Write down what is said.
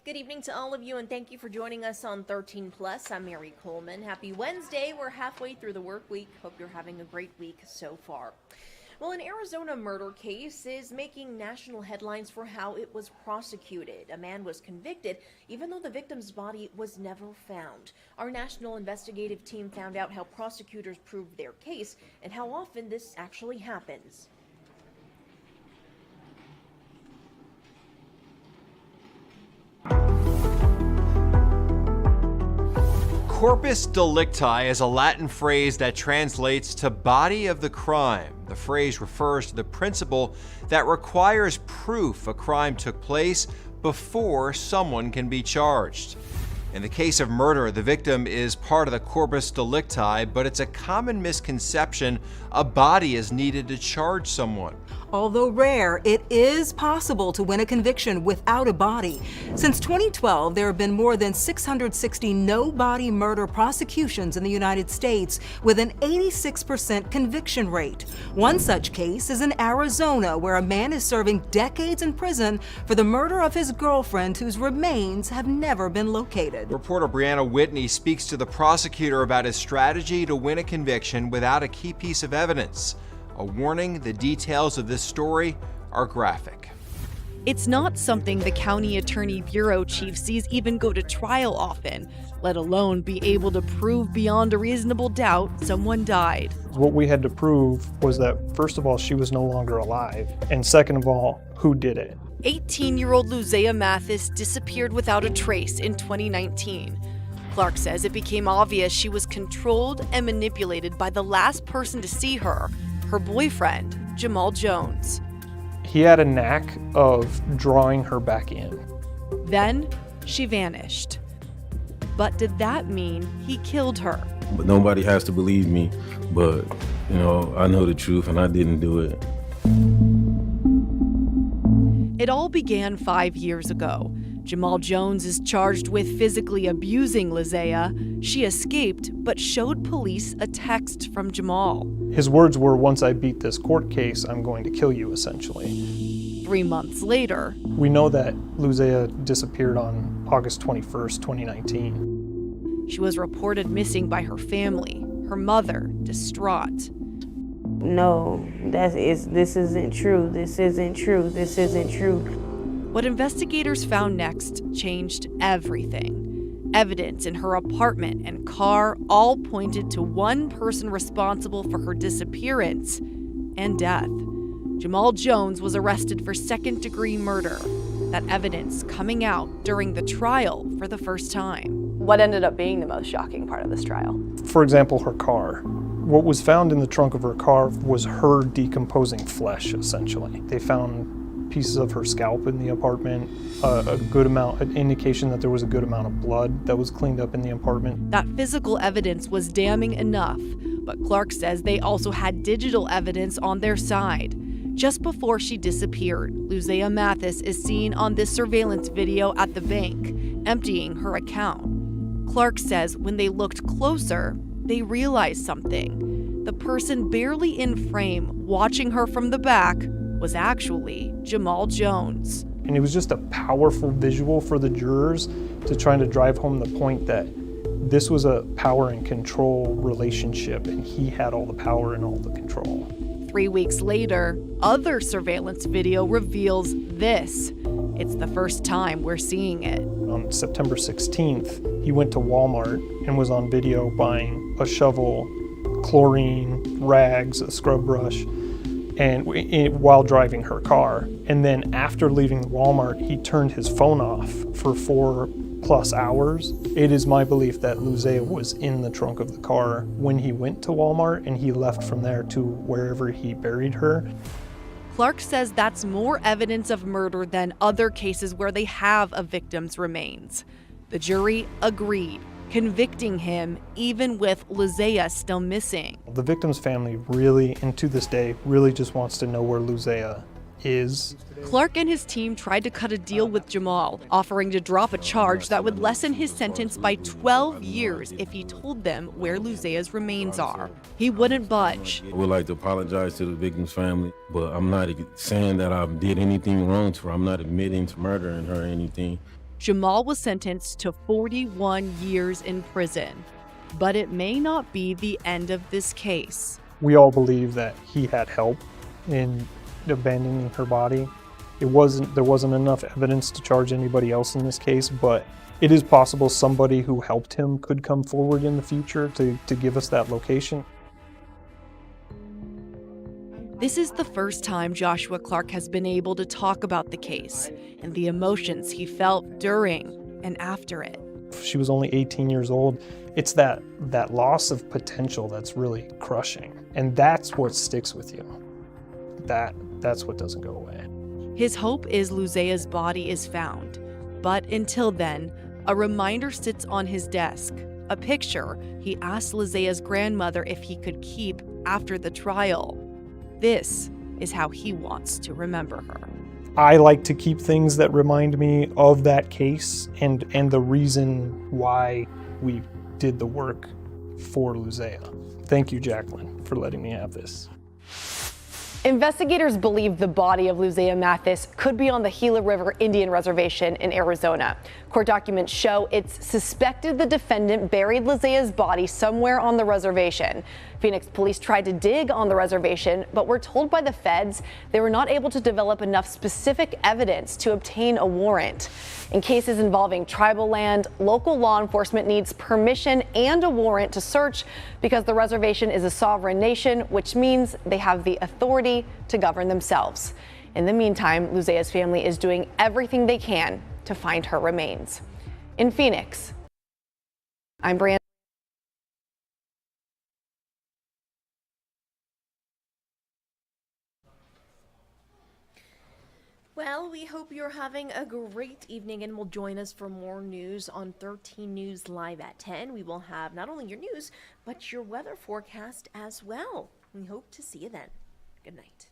Good evening to all of you, and thank you for joining us on 13 Plus. I'm Mary Coleman. Happy Wednesday. We're halfway through the work week. Hope you're having a great week so far. Well, an Arizona murder case is making national headlines for how it was prosecuted. A man was convicted even though the victim's body was never found. Our national investigative team found out how prosecutors proved their case and how often this actually happens. Corpus delicti is a Latin phrase that translates to body of the crime. The phrase refers to the principle that requires proof a crime took place before someone can be charged. In the case of murder, the victim is part of the corpus delicti, but it's a common misconception a body is needed to charge someone. Although rare, it is possible to win a conviction without a body. Since 2012, there have been more than 660 no-body murder prosecutions in the United States, with an 86% conviction rate. One such case is in Arizona, where a man is serving decades in prison for the murder of his girlfriend, whose remains have never been located. Reporter Brianna Whitney speaks to the prosecutor about his strategy to win a conviction without a key piece of evidence. A warning, the details of this story are graphic. It's not something the county attorney bureau chief sees even go to trial often, let alone be able to prove beyond a reasonable doubt someone died. What we had to prove was that, first of all, she was no longer alive, and second of all, who did it. 18-year-old Luzea Mathis disappeared without a trace in 2019. Clark says it became obvious she was controlled and manipulated by the last person to see her, her boyfriend, Jamal Jones. He had a knack of drawing her back in. Then she vanished. But did that mean he killed her? But nobody has to believe me, but I know the truth and I didn't do it. It all began 5 years ago. Jamal Jones is charged with physically abusing Luzea. She escaped, but showed police a text from Jamal. His words were, "Once I beat this court case, I'm going to kill you," essentially. 3 months later, we know that Luzea disappeared on August 21st, 2019. She was reported missing by her family, her mother distraught. No, this isn't true. This isn't true. This isn't true. What investigators found next changed everything. Evidence in her apartment and car all pointed to one person responsible for her disappearance and death. Jamal Jones was arrested for second-degree murder. That evidence coming out during the trial for the first time. What ended up being the most shocking part of this trial? For example, her car. What was found in the trunk of her car was her decomposing flesh, essentially. They found pieces of her scalp in the apartment, an indication that there was a good amount of blood that was cleaned up in the apartment. That physical evidence was damning enough, but Clark says they also had digital evidence on their side. Just before she disappeared, Luzea Mathis is seen on this surveillance video at the bank, emptying her account. Clark says when they looked closer, they realized something. The person barely in frame, watching her from the back, was actually Jamal Jones. And it was just a powerful visual for the jurors to try to drive home the point that this was a power and control relationship, and he had all the power and all the control. 3 weeks later, other surveillance video reveals this. It's the first time we're seeing it. On September 16th, he went to Walmart and was on video buying a shovel, chlorine, rags, a scrub brush, and while driving her car. And then after leaving Walmart, he turned his phone off for 4+ hours. It is my belief that Luzea was in the trunk of the car when he went to Walmart, and he left from there to wherever he buried her. Clark says that's more evidence of murder than other cases where they have a victim's remains. The jury agreed, convicting him even with Luzea still missing. The victim's family really, and to this day, really just wants to know where Luzea is. Clark and his team tried to cut a deal with Jamal, offering to drop a charge that would lessen his sentence by 12 years if he told them where Luzea's remains are. He wouldn't budge. I would like to apologize to the victim's family, but I'm not saying that I did anything wrong to her. I'm not admitting to murdering her or anything. Jamal was sentenced to 41 years in prison. But it may not be the end of this case. We all believe that he had help in abandoning her body. There wasn't enough evidence to charge anybody else in this case, but it is possible somebody who helped him could come forward in the future to give us that location. This is the first time Joshua Clark has been able to talk about the case and the emotions he felt during and after it. She was only 18 years old. It's that loss of potential that's really crushing. And that's what sticks with you. That's what doesn't go away. His hope is Luzea's body is found. But until then, a reminder sits on his desk. A picture he asked Luzea's grandmother if he could keep after the trial. This is how he wants to remember her. I like to keep things that remind me of that case and the reason why we did the work for Luzea. Thank you, Jacqueline, for letting me have this. Investigators believe the body of Luzea Mathis could be on the Gila River Indian Reservation in Arizona. Court documents show it's suspected the defendant buried Luzea's body somewhere on the reservation. Phoenix police tried to dig on the reservation, but were told by the feds they were not able to develop enough specific evidence to obtain a warrant. In cases involving tribal land, local law enforcement needs permission and a warrant to search because the reservation is a sovereign nation, which means they have the authority to govern themselves. In the meantime, Luzea's family is doing everything they can to find her remains. In Phoenix, I'm Brand. Well, we hope you're having a great evening and will join us for more news on 13 News Live at 10. We will have not only your news, but your weather forecast as well. We hope to see you then. Good night.